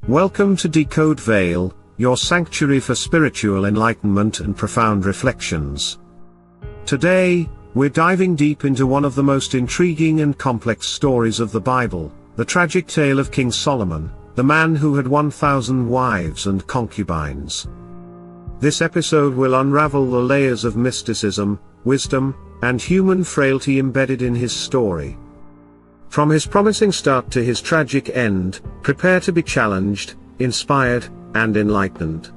Welcome to Decode Vale, your sanctuary for spiritual enlightenment and profound reflections. Today, we're diving deep into one of the most intriguing and complex stories of the Bible, the tragic tale of King Solomon, the man who had 1,000 wives and concubines. This episode will unravel the layers of mysticism, wisdom, and human frailty embedded in his story. From his promising start to his tragic end, prepare to be challenged, inspired, and enlightened.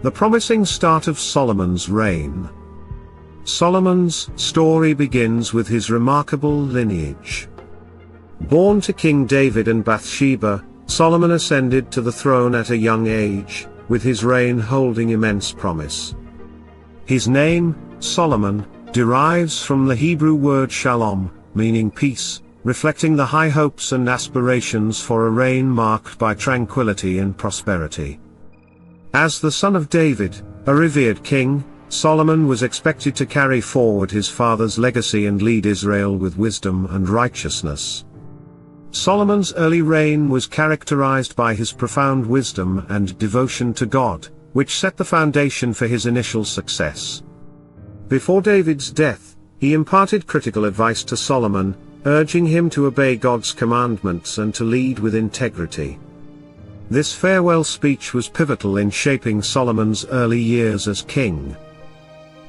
The promising start of Solomon's reign. Solomon's story begins with his remarkable lineage. Born to King David and Bathsheba, Solomon ascended to the throne at a young age, with his reign holding immense promise. His name, Solomon, derives from the Hebrew word shalom, meaning peace, reflecting the high hopes and aspirations for a reign marked by tranquility and prosperity. As the son of David, a revered king, Solomon was expected to carry forward his father's legacy and lead Israel with wisdom and righteousness. Solomon's early reign was characterized by his profound wisdom and devotion to God, which set the foundation for his initial success. Before David's death, he imparted critical advice to Solomon, urging him to obey God's commandments and to lead with integrity. This farewell speech was pivotal in shaping Solomon's early years as king.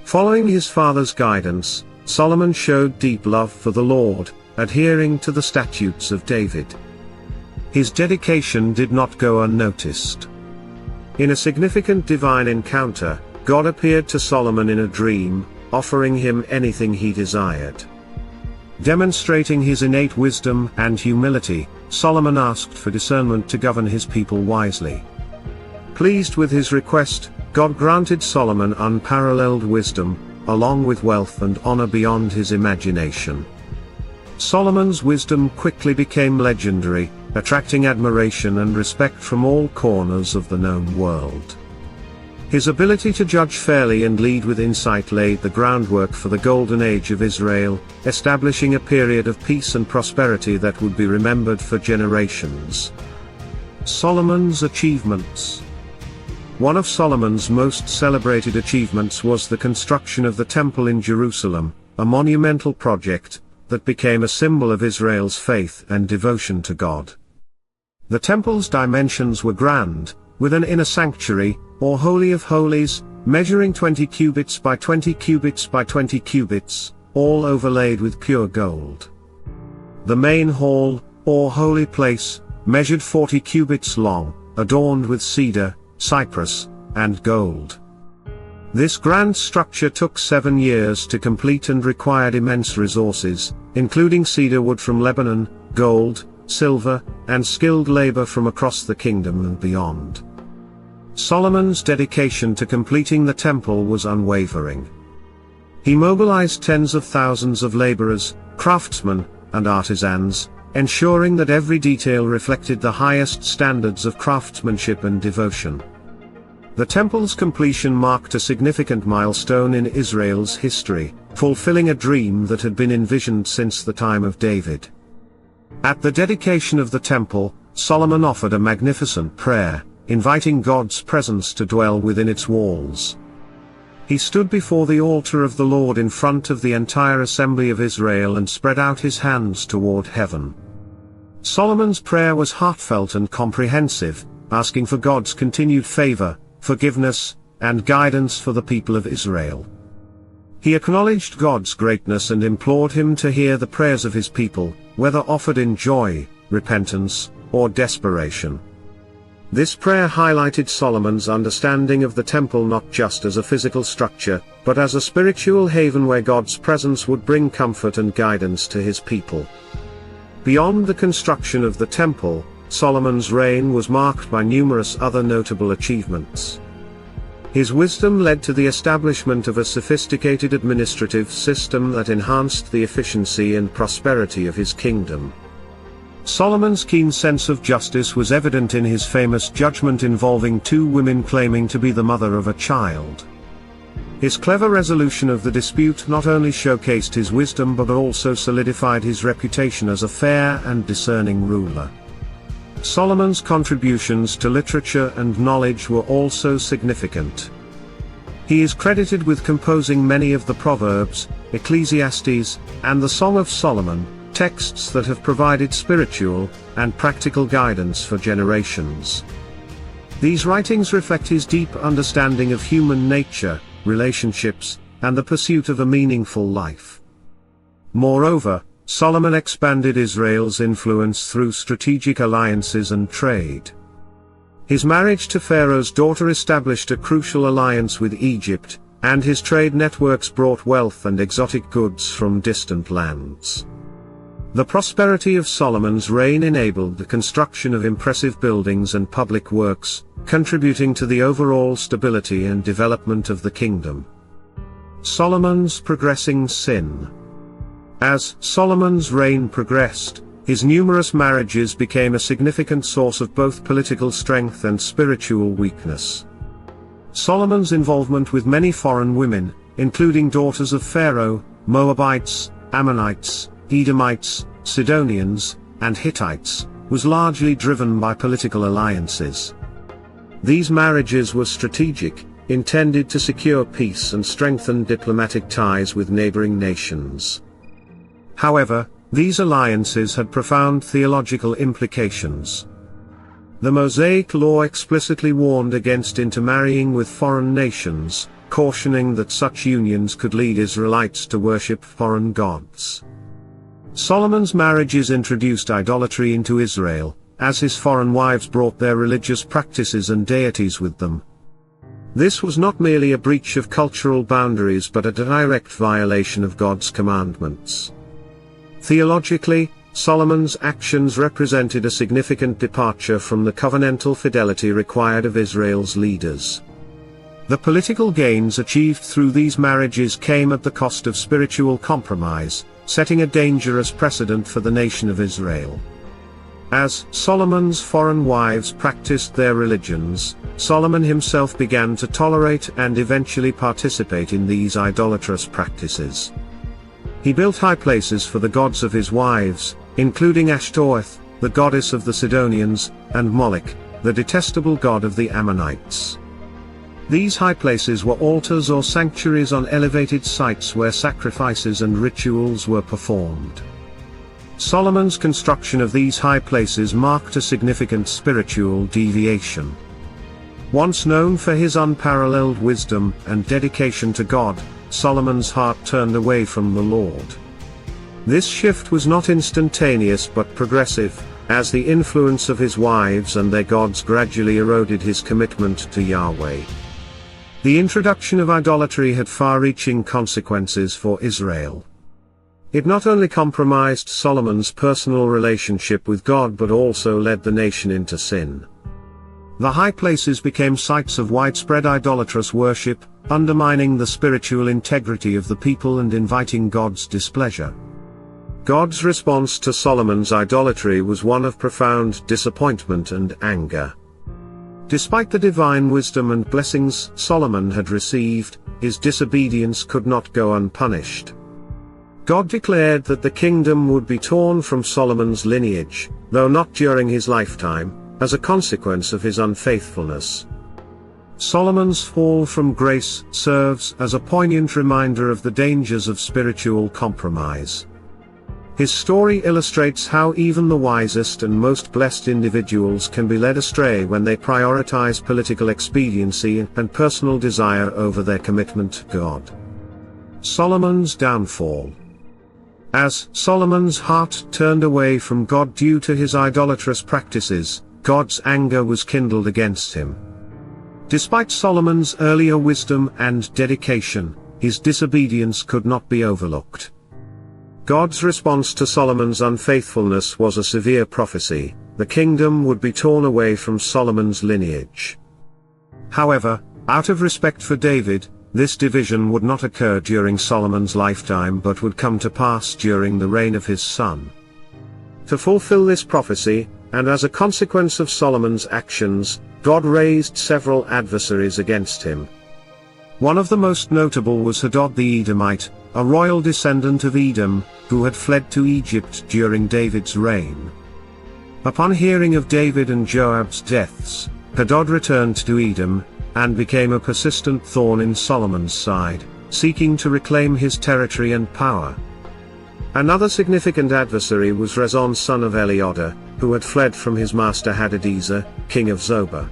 Following his father's guidance, Solomon showed deep love for the Lord, adhering to the statutes of David. His dedication did not go unnoticed. In a significant divine encounter, God appeared to Solomon in a dream, offering him anything he desired. Demonstrating his innate wisdom and humility, Solomon asked for discernment to govern his people wisely. Pleased with his request, God granted Solomon unparalleled wisdom, along with wealth and honor beyond his imagination. Solomon's wisdom quickly became legendary, attracting admiration and respect from all corners of the known world. His ability to judge fairly and lead with insight laid the groundwork for the golden age of Israel, establishing a period of peace and prosperity that would be remembered for generations. Solomon's achievements. One of Solomon's most celebrated achievements was the construction of the Temple in Jerusalem, a monumental project that became a symbol of Israel's faith and devotion to God. The temple's dimensions were grand, with an inner sanctuary, or Holy of Holies, measuring 20 cubits by 20 cubits by 20 cubits, all overlaid with pure gold. The main hall, or holy place, measured 40 cubits long, adorned with cedar, cypress, and gold. This grand structure took 7 years to complete and required immense resources, including cedar wood from Lebanon, gold, silver, and skilled labor from across the kingdom and beyond. Solomon's dedication to completing the temple was unwavering. He mobilized tens of thousands of laborers, craftsmen, and artisans, ensuring that every detail reflected the highest standards of craftsmanship and devotion. The temple's completion marked a significant milestone in Israel's history, fulfilling a dream that had been envisioned since the time of David. At the dedication of the temple, Solomon offered a magnificent prayer, inviting God's presence to dwell within its walls. He stood before the altar of the Lord in front of the entire assembly of Israel and spread out his hands toward heaven. Solomon's prayer was heartfelt and comprehensive, asking for God's continued favor, forgiveness, and guidance for the people of Israel. He acknowledged God's greatness and implored him to hear the prayers of his people, whether offered in joy, repentance, or desperation. This prayer highlighted Solomon's understanding of the temple not just as a physical structure, but as a spiritual haven where God's presence would bring comfort and guidance to his people. Beyond the construction of the temple, Solomon's reign was marked by numerous other notable achievements. His wisdom led to the establishment of a sophisticated administrative system that enhanced the efficiency and prosperity of his kingdom. Solomon's keen sense of justice was evident in his famous judgment involving 2 women claiming to be the mother of a child. His clever resolution of the dispute not only showcased his wisdom but also solidified his reputation as a fair and discerning ruler. Solomon's contributions to literature and knowledge were also significant. He is credited with composing many of the Proverbs, Ecclesiastes, and the Song of Solomon, texts that have provided spiritual and practical guidance for generations. These writings reflect his deep understanding of human nature, relationships, and the pursuit of a meaningful life. Moreover, Solomon expanded Israel's influence through strategic alliances and trade. His marriage to Pharaoh's daughter established a crucial alliance with Egypt, and his trade networks brought wealth and exotic goods from distant lands. The prosperity of Solomon's reign enabled the construction of impressive buildings and public works, contributing to the overall stability and development of the kingdom. Solomon's progressing sin. As Solomon's reign progressed, his numerous marriages became a significant source of both political strength and spiritual weakness. Solomon's involvement with many foreign women, including daughters of Pharaoh, Moabites, Ammonites, Edomites, Sidonians, and Hittites, was largely driven by political alliances. These marriages were strategic, intended to secure peace and strengthen diplomatic ties with neighboring nations. However, these alliances had profound theological implications. The Mosaic Law explicitly warned against intermarrying with foreign nations, cautioning that such unions could lead Israelites to worship foreign gods. Solomon's marriages introduced idolatry into Israel, as his foreign wives brought their religious practices and deities with them. This was not merely a breach of cultural boundaries but a direct violation of God's commandments. Theologically, Solomon's actions represented a significant departure from the covenantal fidelity required of Israel's leaders. The political gains achieved through these marriages came at the cost of spiritual compromise, setting a dangerous precedent for the nation of Israel. As Solomon's foreign wives practiced their religions, Solomon himself began to tolerate and eventually participate in these idolatrous practices. He built high places for the gods of his wives, including Ashtoreth, the goddess of the Sidonians, and Moloch, the detestable god of the Ammonites. These high places were altars or sanctuaries on elevated sites where sacrifices and rituals were performed. Solomon's construction of these high places marked a significant spiritual deviation. Once known for his unparalleled wisdom and dedication to God, Solomon's heart turned away from the Lord. This shift was not instantaneous but progressive, as the influence of his wives and their gods gradually eroded his commitment to Yahweh. The introduction of idolatry had far-reaching consequences for Israel. It not only compromised Solomon's personal relationship with God but also led the nation into sin. The high places became sites of widespread idolatrous worship, undermining the spiritual integrity of the people and inviting God's displeasure. God's response to Solomon's idolatry was one of profound disappointment and anger. Despite the divine wisdom and blessings Solomon had received, his disobedience could not go unpunished. God declared that the kingdom would be torn from Solomon's lineage, though not during his lifetime, as a consequence of his unfaithfulness. Solomon's fall from grace serves as a poignant reminder of the dangers of spiritual compromise. His story illustrates how even the wisest and most blessed individuals can be led astray when they prioritize political expediency and personal desire over their commitment to God. Solomon's downfall. As Solomon's heart turned away from God due to his idolatrous practices, God's anger was kindled against him. Despite Solomon's earlier wisdom and dedication, his disobedience could not be overlooked. God's response to Solomon's unfaithfulness was a severe prophecy: the kingdom would be torn away from Solomon's lineage. However, out of respect for David, this division would not occur during Solomon's lifetime but would come to pass during the reign of his son. To fulfill this prophecy, and as a consequence of Solomon's actions, God raised several adversaries against him. One of the most notable was Hadad the Edomite, a royal descendant of Edom, who had fled to Egypt during David's reign. Upon hearing of David and Joab's deaths, Hadad returned to Edom, and became a persistent thorn in Solomon's side, seeking to reclaim his territory and power. Another significant adversary was Rezon son of Eliada, who had fled from his master Hadadezer, king of Zobah.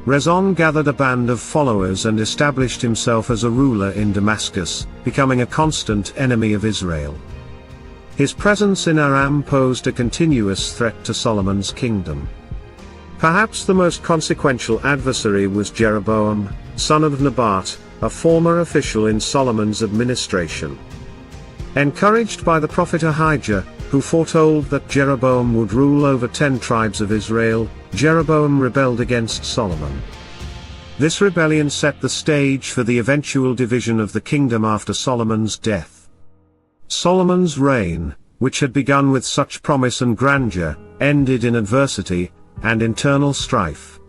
Rezon gathered a band of followers and established himself as a ruler in Damascus, becoming a constant enemy of Israel. His presence in Aram posed a continuous threat to Solomon's kingdom. Perhaps the most consequential adversary was Jeroboam, son of Nebat, a former official in Solomon's administration. Encouraged by the prophet Ahijah, who foretold that Jeroboam would rule over 10 tribes of Israel, Jeroboam rebelled against Solomon. This rebellion set the stage for the eventual division of the kingdom after Solomon's death. Solomon's reign, which had begun with such promise and grandeur, ended in adversity and internal strife.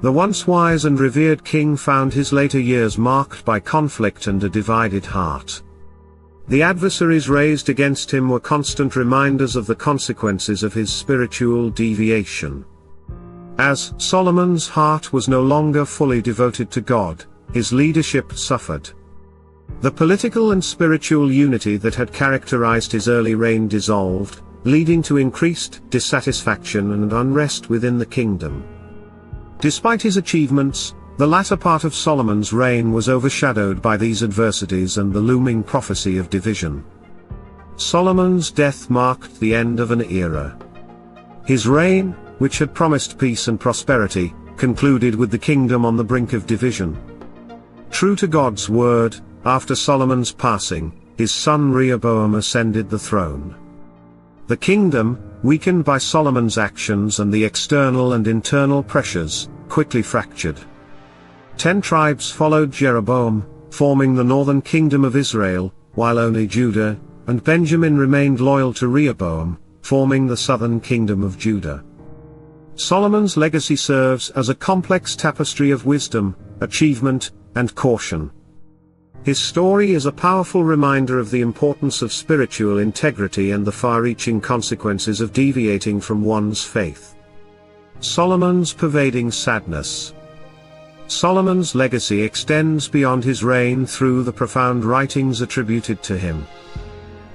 The once wise and revered king found his later years marked by conflict and a divided heart. The adversaries raised against him were constant reminders of the consequences of his spiritual deviation. As Solomon's heart was no longer fully devoted to God, his leadership suffered. The political and spiritual unity that had characterized his early reign dissolved, leading to increased dissatisfaction and unrest within the kingdom. Despite his achievements, the latter part of Solomon's reign was overshadowed by these adversities and the looming prophecy of division. Solomon's death marked the end of an era. His reign, which had promised peace and prosperity, concluded with the kingdom on the brink of division. True to God's word, after Solomon's passing, his son Rehoboam ascended the throne. The kingdom, weakened by Solomon's actions and the external and internal pressures, quickly fractured. 10 tribes followed Jeroboam, forming the northern kingdom of Israel, while only Judah and Benjamin remained loyal to Rehoboam, forming the southern kingdom of Judah. Solomon's legacy serves as a complex tapestry of wisdom, achievement, and caution. His story is a powerful reminder of the importance of spiritual integrity and the far-reaching consequences of deviating from one's faith. Solomon's pervading sadness. Solomon's legacy extends beyond his reign through the profound writings attributed to him.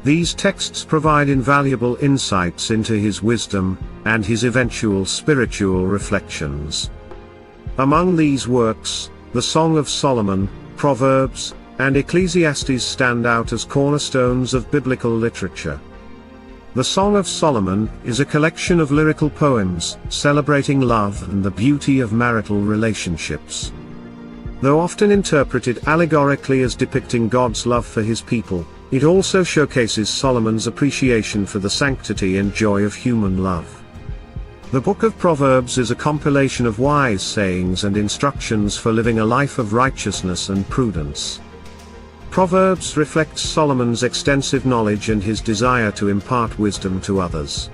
These texts provide invaluable insights into his wisdom and his eventual spiritual reflections. Among these works, the Song of Solomon, Proverbs, and Ecclesiastes stand out as cornerstones of biblical literature. The Song of Solomon is a collection of lyrical poems celebrating love and the beauty of marital relationships. Though often interpreted allegorically as depicting God's love for his people, it also showcases Solomon's appreciation for the sanctity and joy of human love. The Book of Proverbs is a compilation of wise sayings and instructions for living a life of righteousness and prudence. Proverbs reflects Solomon's extensive knowledge and his desire to impart wisdom to others.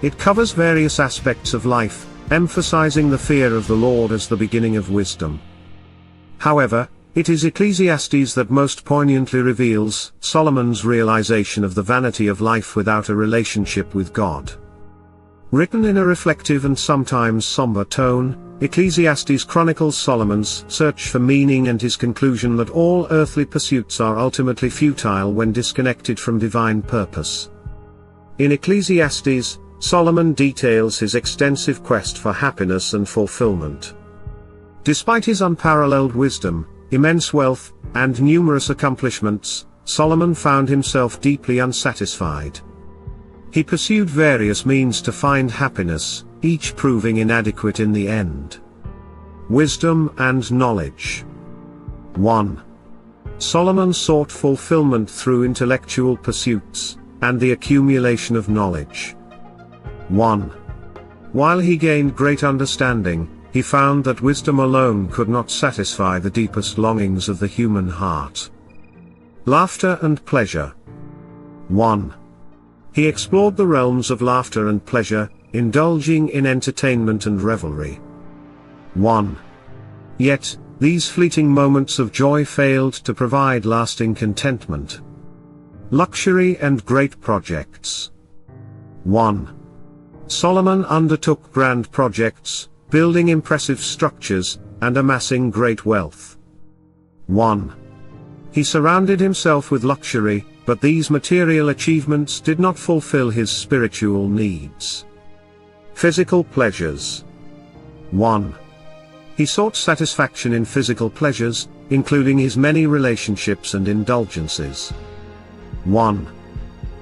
It covers various aspects of life, emphasizing the fear of the Lord as the beginning of wisdom. However, it is Ecclesiastes that most poignantly reveals Solomon's realization of the vanity of life without a relationship with God. Written in a reflective and sometimes somber tone, Ecclesiastes chronicles Solomon's search for meaning and his conclusion that all earthly pursuits are ultimately futile when disconnected from divine purpose. In Ecclesiastes, Solomon details his extensive quest for happiness and fulfillment. Despite his unparalleled wisdom, immense wealth, and numerous accomplishments, Solomon found himself deeply unsatisfied. He pursued various means to find happiness, each proving inadequate in the end. Wisdom and knowledge. 1. Solomon sought fulfillment through intellectual pursuits, and the accumulation of knowledge. 1. While he gained great understanding, he found that wisdom alone could not satisfy the deepest longings of the human heart. Laughter and pleasure. 1. He explored the realms of laughter and pleasure, indulging in entertainment and revelry. 1. Yet, these fleeting moments of joy failed to provide lasting contentment. Luxury and great projects. 1. Solomon undertook grand projects, building impressive structures, and amassing great wealth. 1. He surrounded himself with luxury, but these material achievements did not fulfill his spiritual needs. Physical pleasures. 1. He sought satisfaction in physical pleasures, including his many relationships and indulgences. 1.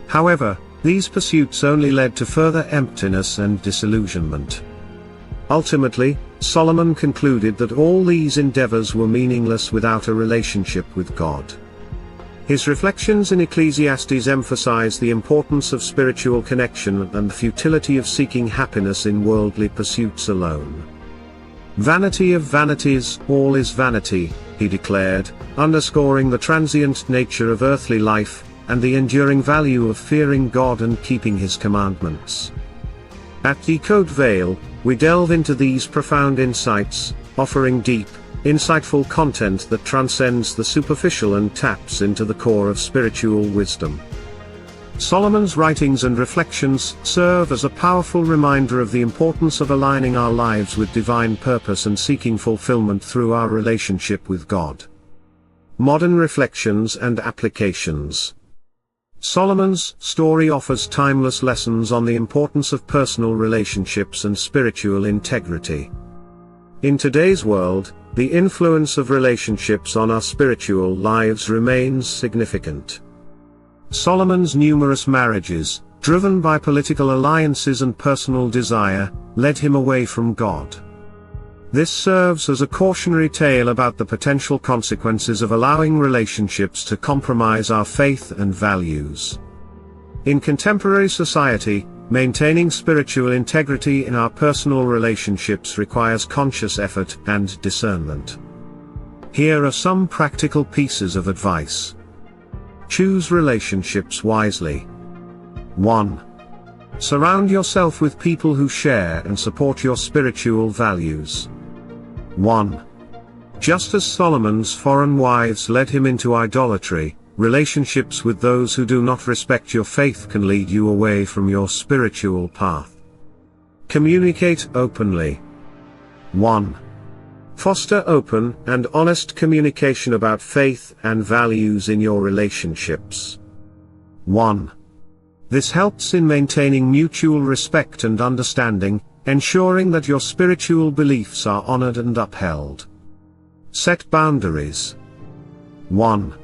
However, these pursuits only led to further emptiness and disillusionment. Ultimately, Solomon concluded that all these endeavors were meaningless without a relationship with God. His reflections in Ecclesiastes emphasize the importance of spiritual connection and the futility of seeking happiness in worldly pursuits alone. "Vanity of vanities, all is vanity," he declared, underscoring the transient nature of earthly life, and the enduring value of fearing God and keeping His commandments. At Decode Vale, we delve into these profound insights, offering deep, insightful content that transcends the superficial and taps into the core of spiritual wisdom. Solomon's writings and reflections serve as a powerful reminder of the importance of aligning our lives with divine purpose and seeking fulfillment through our relationship with God. Modern reflections and applications. Solomon's story offers timeless lessons on the importance of personal relationships and spiritual integrity. In today's world, the influence of relationships on our spiritual lives remains significant. Solomon's numerous marriages, driven by political alliances and personal desire, led him away from God. This serves as a cautionary tale about the potential consequences of allowing relationships to compromise our faith and values. In contemporary society, maintaining spiritual integrity in our personal relationships requires conscious effort and discernment. Here are some practical pieces of advice. Choose relationships wisely. 1. Surround yourself with people who share and support your spiritual values. 1. Just as Solomon's foreign wives led him into idolatry, relationships with those who do not respect your faith can lead you away from your spiritual path. Communicate openly. 1. Foster open and honest communication about faith and values in your relationships. 1. This helps in maintaining mutual respect and understanding, ensuring that your spiritual beliefs are honored and upheld. Set boundaries. 1.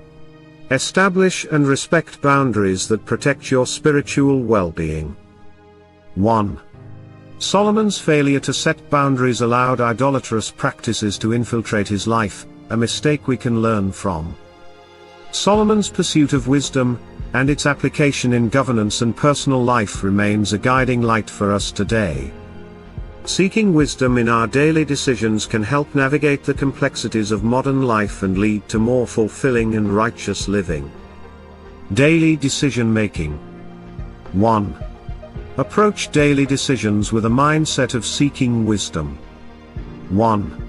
Establish and respect boundaries that protect your spiritual well-being. 1. Solomon's failure to set boundaries allowed idolatrous practices to infiltrate his life, a mistake we can learn from. Solomon's pursuit of wisdom, and its application in governance and personal life remains a guiding light for us today. Seeking wisdom in our daily decisions can help navigate the complexities of modern life and lead to more fulfilling and righteous living. Daily decision-making. 1. Approach daily decisions with a mindset of seeking wisdom. 1.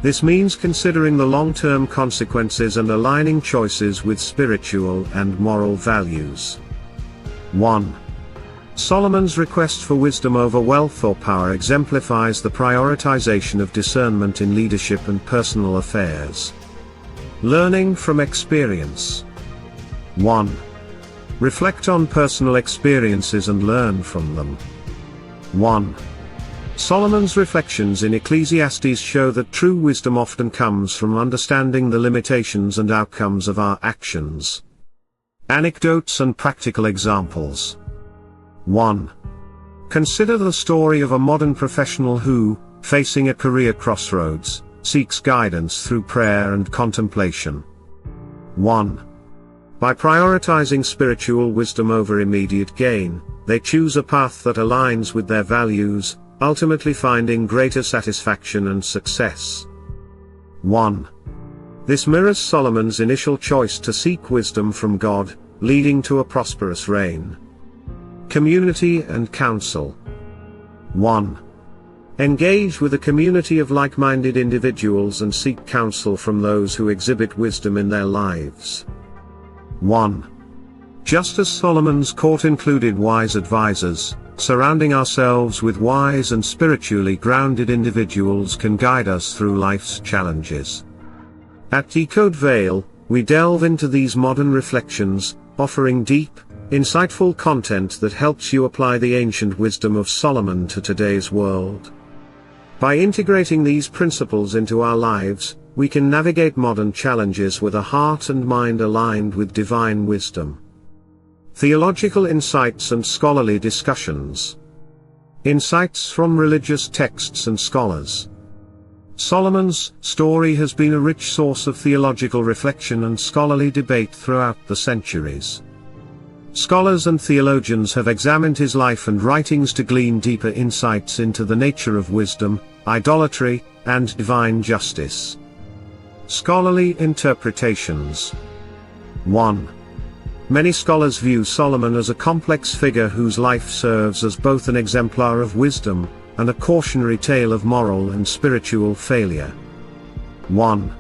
This means considering the long-term consequences and aligning choices with spiritual and moral values. 1. Solomon's request for wisdom over wealth or power exemplifies the prioritization of discernment in leadership and personal affairs. Learning from experience. 1. Reflect on personal experiences and learn from them. 1. Solomon's reflections in Ecclesiastes show that true wisdom often comes from understanding the limitations and outcomes of our actions. Anecdotes and practical examples. 1. Consider the story of a modern professional who, facing a career crossroads, seeks guidance through prayer and contemplation. 1. By prioritizing spiritual wisdom over immediate gain, they choose a path that aligns with their values, ultimately finding greater satisfaction and success. 1. This mirrors Solomon's initial choice to seek wisdom from God, leading to a prosperous reign. Community and counsel. 1. Engage with a community of like-minded individuals and seek counsel from those who exhibit wisdom in their lives. 1. Just as Solomon's court included wise advisors, surrounding ourselves with wise and spiritually grounded individuals can guide us through life's challenges. At Decode Vale, we delve into these modern reflections, offering deep, insightful content that helps you apply the ancient wisdom of Solomon to today's world. By integrating these principles into our lives, we can navigate modern challenges with a heart and mind aligned with divine wisdom. Theological insights and scholarly discussions. Insights from religious texts and scholars. Solomon's story has been a rich source of theological reflection and scholarly debate throughout the centuries. Scholars and theologians have examined his life and writings to glean deeper insights into the nature of wisdom, idolatry, and divine justice. Scholarly interpretations. 1. Many scholars view Solomon as a complex figure whose life serves as both an exemplar of wisdom and a cautionary tale of moral and spiritual failure. 1.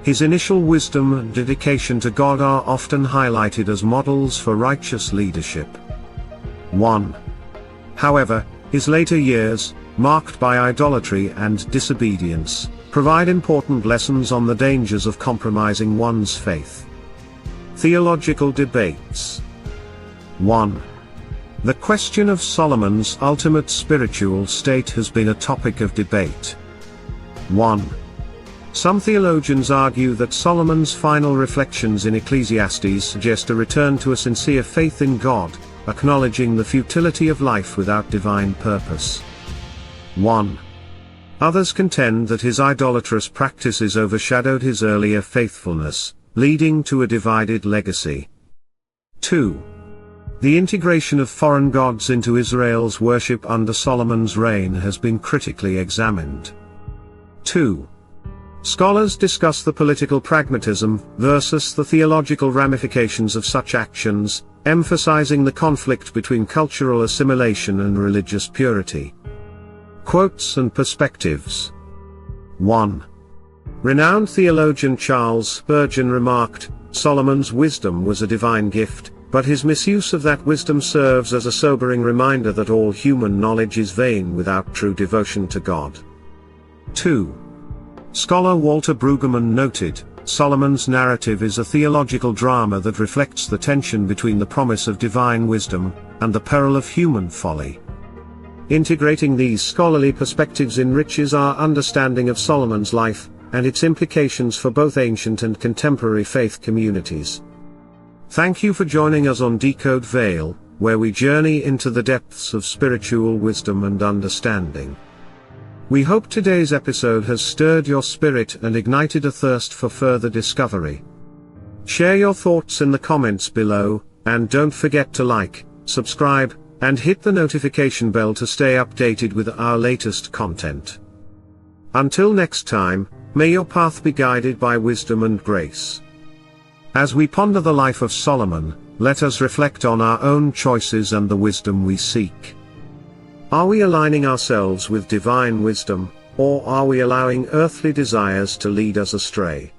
His initial wisdom and dedication to God are often highlighted as models for righteous leadership. 1. However, his later years, marked by idolatry and disobedience, provide important lessons on the dangers of compromising one's faith. Theological debates. 1. The question of Solomon's ultimate spiritual state has been a topic of debate. 1. Some theologians argue that Solomon's final reflections in Ecclesiastes suggest a return to a sincere faith in God, acknowledging the futility of life without divine purpose. 1. Others contend that his idolatrous practices overshadowed his earlier faithfulness, leading to a divided legacy. 2. The integration of foreign gods into Israel's worship under Solomon's reign has been critically examined. 2. Scholars discuss the political pragmatism versus the theological ramifications of such actions, emphasizing the conflict between cultural assimilation and religious purity. Quotes and perspectives. 1. Renowned theologian Charles Spurgeon remarked, "Solomon's wisdom was a divine gift, but his misuse of that wisdom serves as a sobering reminder that all human knowledge is vain without true devotion to God." 2. Scholar Walter Brueggemann noted, Solomon's narrative is a theological drama that reflects the tension between the promise of divine wisdom and the peril of human folly. Integrating these scholarly perspectives enriches our understanding of Solomon's life and its implications for both ancient and contemporary faith communities. Thank you for joining us on Decode Vale, where we journey into the depths of spiritual wisdom and understanding. We hope today's episode has stirred your spirit and ignited a thirst for further discovery. Share your thoughts in the comments below, and don't forget to like, subscribe, and hit the notification bell to stay updated with our latest content. Until next time, may your path be guided by wisdom and grace. As we ponder the life of Solomon, let us reflect on our own choices and the wisdom we seek. Are we aligning ourselves with divine wisdom, or are we allowing earthly desires to lead us astray?